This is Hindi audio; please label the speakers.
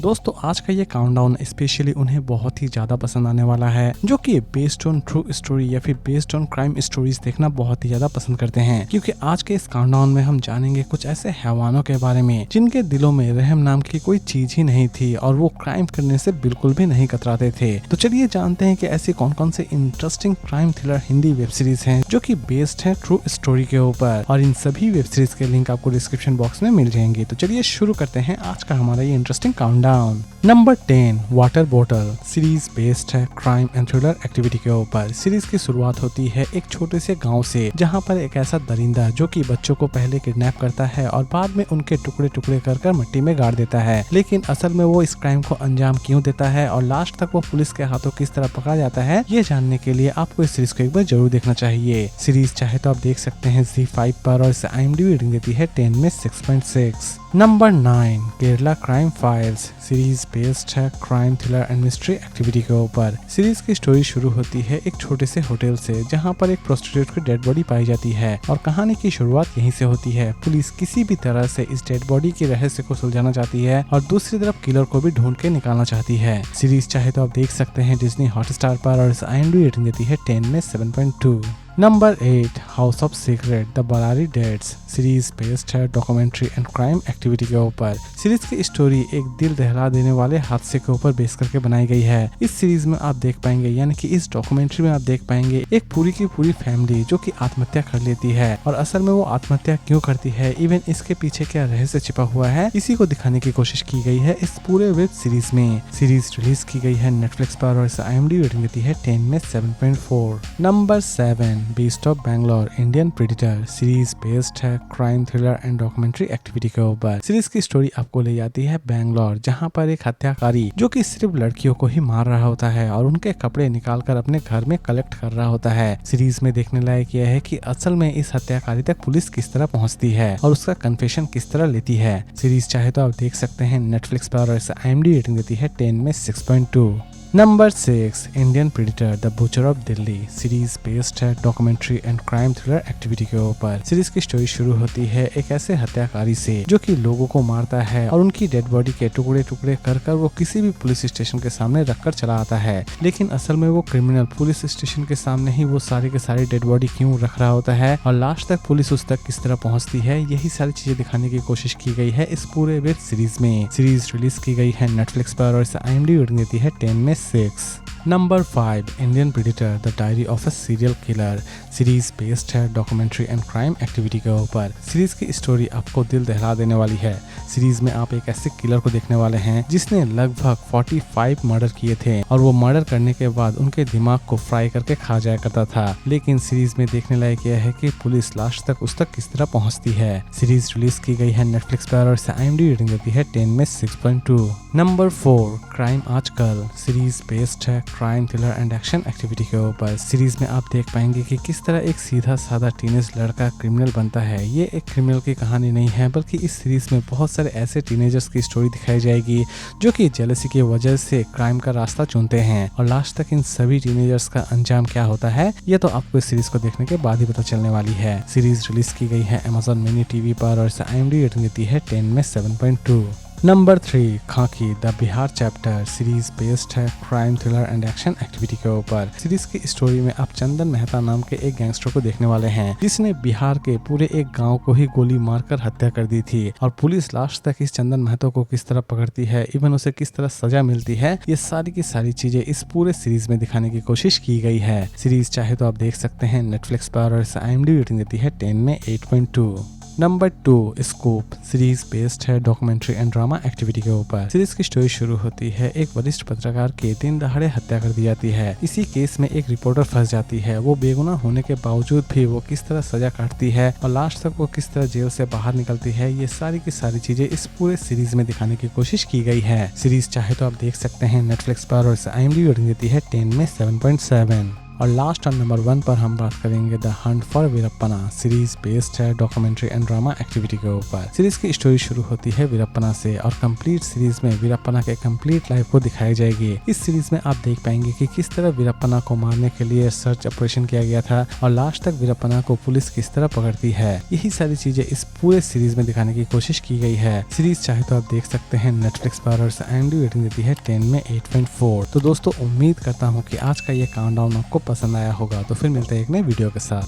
Speaker 1: दोस्तों आज का ये काउंटडाउन स्पेशली उन्हें बहुत ही ज्यादा पसंद आने वाला है, जो कि बेस्ड ऑन ट्रू स्टोरी या फिर बेस्ड ऑन क्राइम स्टोरीज देखना बहुत ही ज्यादा पसंद करते हैं। क्योंकि आज के इस काउंटडाउन में हम जानेंगे कुछ ऐसे हैवानों के बारे में जिनके दिलों में रहम नाम की कोई चीज ही नहीं थी और वो क्राइम करने से बिल्कुल भी नहीं कतराते थे। तो चलिए जानते हैं कि ऐसी कौन कौन से interesting crime thriller Hindi web series हैं जो कि बेस्ड है ट्रू स्टोरी के ऊपर, और इन सभी वेब सीरीज के लिंक आपको डिस्क्रिप्शन बॉक्स में मिल जाएंगे। तो चलिए शुरू करते हैं आज का हमारा ये interesting countdown. Number 10 water bottle series based है क्राइम एंड थ्रिलर एक्टिविटी के ऊपर। सीरीज की शुरुआत होती है एक छोटे से गांव से, जहां पर एक ऐसा दरिंदा जो कि बच्चों को पहले किडनैप करता है और बाद में उनके टुकड़े टुकड़े कर मिट्टी में गाड़ देता है। लेकिन असल में वो इस क्राइम को अंजाम क्यों देता है और लास्ट तक वो पुलिस के हाथों किस तरह पकड़ा जाता है, ये जानने के लिए आपको इस सीरीज को एक बार जरूर देखना चाहिए। सीरीज चाहे तो आप देख सकते हैं ZEE5 पर और इसे IMDb रेटिंग देती है 10 में 6.6। Number 9 Kerala Crime Files series based है crime thriller and mystery activity के ऊपर। सीरीज की स्टोरी शुरू होती है एक छोटे से होटल से, जहां पर एक प्रोस्टिट्यूट की डेड बॉडी पाई जाती है और कहानी की शुरुआत यहीं से होती है। पुलिस किसी भी तरह से इस डेड बॉडी के रहस्य को सुलझाना चाहती है और दूसरी तरफ किलर को भी ढूंढ के निकालना चाहती है। सीरीज चाहे तो आप देख सकते हैं डिज्नी हॉटस्टार पर और इस IMDb रेटिंग देती है 10 में 7.2। Number 8 House of Secret the Burari Deaths series based है डॉक्यूमेंट्री एंड क्राइम एक्टिविटी के ऊपर। सीरीज की स्टोरी एक दिल दहला देने वाले हादसे के ऊपर बेस करके बनाई गई है। इस सीरीज में आप देख पाएंगे, यानी कि इस डॉक्यूमेंट्री में आप देख पाएंगे एक पूरी की पूरी फैमिली जो कि आत्महत्या कर लेती है, और असल में वो आत्महत्या क्यों करती है, इवन इसके पीछे क्या रहस्य छिपा हुआ है, इसी को दिखाने की कोशिश की गई है इस पूरे वेब सीरीज में। सीरीज रिलीज की गई है नेटफ्लिक्स पर और इसे IMDb रेटिंग देती है 10 में 7.4। Number 7 Beast of Bangalore Indian Predator series based है crime thriller and documentary activity के ऊपर। सीरीज की स्टोरी आपको ले जाती है बैंगलोर, जहां पर एक हत्याकारी जो कि सिर्फ लड़कियों को ही मार रहा होता है और उनके कपड़े निकालकर अपने घर में कलेक्ट कर रहा होता है। सीरीज में देखने लायक यह है कि असल में इस हत्याकारी तक पुलिस किस तरह पहुंचती है और उसका कन्फेशन किस तरह लेती है। सीरीज चाहे तो आप देख सकते हैं नेटफ्लिक्स पर और इसे IMDb रेटिंग देती है 10 में 6.2। Number 6 Indian Predator the Butcher of Delhi series based है documentary and crime thriller activity के ऊपर। सीरीज की स्टोरी शुरू होती है एक ऐसे हत्याकारी से जो कि लोगों को मारता है और उनकी डेड बॉडी के टुकड़े टुकड़े कर वो किसी भी पुलिस स्टेशन के सामने रखकर चला आता है। लेकिन असल में वो क्रिमिनल पुलिस स्टेशन के सामने ही वो सारी के सारी डेड बॉडी क्यों रख रहा होता है और लास्ट तक पुलिस उस तक किस तरह पहुंचती है, यही सारी चीजें दिखाने की कोशिश की गई है इस पूरे वेब सीरीज में। सीरीज रिलीज की गई है नेटफ्लिक्स पर और इसे IMDb रेटिंग देती है 10 में 6। Number 5 Indian Predator the diary of a serial killer series based है डॉक्यूमेंट्री एंड क्राइम एक्टिविटी के ऊपर। सीरीज की स्टोरी आपको दिल दहला देने वाली है। सीरीज में आप एक ऐसे किलर को देखने वाले हैं जिसने लगभग 45 मर्डर किए थे और वो मर्डर करने के बाद उनके दिमाग को फ्राई करके खा जाया करता था। लेकिन सीरीज में देखने लायक यह है कि पुलिस लास्ट तक उस तक किस तरह पहुंचती है। सीरीज रिलीज की गई है नेटफ्लिक्स पर और इसे IMDb रेटिंग देती है 10 में 6.2। नंबर 4 क्राइम आजकल सीरीज बेस्ड है crime thriller and action activity के ऊपर। सीरीज में आप देख पाएंगे कि किस तरह एक सीधा साधा टीनेज लड़का क्रिमिनल बनता है। ये एक क्रिमिनल की कहानी नहीं है, बल्कि इस सीरीज में बहुत सारे ऐसे टीनेजर्स की स्टोरी दिखाई जाएगी जो कि जेलसी की वजह से क्राइम का रास्ता चुनते हैं, और लास्ट तक इन सभी टीनेजर्स का अंजाम क्या होता है ये तो आपको इस सीरीज को देखने के बाद ही पता चलने वाली है। सीरीज रिलीज की गई है Amazon Mini TV पर और इसे IMDb रेटिंग देती है 10 में 7.2। Number 3 Khakee the Bihar Chapter series based है crime thriller and action activity के ऊपर। सीरीज की स्टोरी में आप चंदन मेहता नाम के एक गैंगस्टर को देखने वाले हैं जिसने बिहार के पूरे एक गांव को ही गोली मारकर हत्या कर दी थी, और पुलिस लास्ट तक इस चंदन मेहता को किस तरह पकड़ती है, इवन उसे किस तरह सजा मिलती है, ये सारी की सारी चीजें इस पूरे सीरीज में दिखाने की कोशिश की गई है। सीरीज चाहे तो आप देख सकते हैं नेटफ्लिक्स पर और इसे IMDb रेटिंग देती है 10 में 8.2। नंबर 2 स्कूप सीरीज बेस्ड है डॉक्यूमेंट्री एंड ड्रामा एक्टिविटी के ऊपर। सीरीज की स्टोरी शुरू होती है एक वरिष्ठ पत्रकार के दिन दहाड़े हत्या कर दी जाती है। इसी केस में एक रिपोर्टर फंस जाती है। वो बेगुनाह होने के बावजूद भी वो किस तरह सजा काटती है और लास्ट तक वो किस तरह जेल से बाहर निकलती है, ये सारी की सारी चीजें इस पूरे सीरीज में दिखाने की कोशिश की गई है। सीरीज चाहे तो आप देख सकते हैं नेटफ्लिक्स पर और इसे IMDb रेटिंग देती है 10 में 7.7। और लास्ट और नंबर 1 पर हम बात करेंगे the hunt for Veerappan. Series based है डॉक्यूमेंट्री एंड ड्रामा एक्टिविटी के ऊपर। सीरीज की स्टोरी शुरू होती है वीरप्पना से और कंप्लीट सीरीज में वीरप्पना के कंप्लीट लाइफ को दिखाई जाएगी। इस सीरीज में आप देख पाएंगे कि किस तरह वीरप्पना को मारने के लिए सर्च ऑपरेशन किया गया था और लास्ट तक वीरप्पना को पुलिस किस तरह पकड़ती है। यही सारी चीजें इस पूरे सीरीज में दिखाने की कोशिश की गई है। सीरीज चाहे तो आप देख सकते हैं नेटफ्लिक्स पर और IMDb रेटिंग देती है 10 में 8.4। तो दोस्तों उम्मीद करता हूँ कि आज का ये काउंटडाउन आपको पसंद आया होगा। तो फिर मिलते हैं एक नए वीडियो के साथ।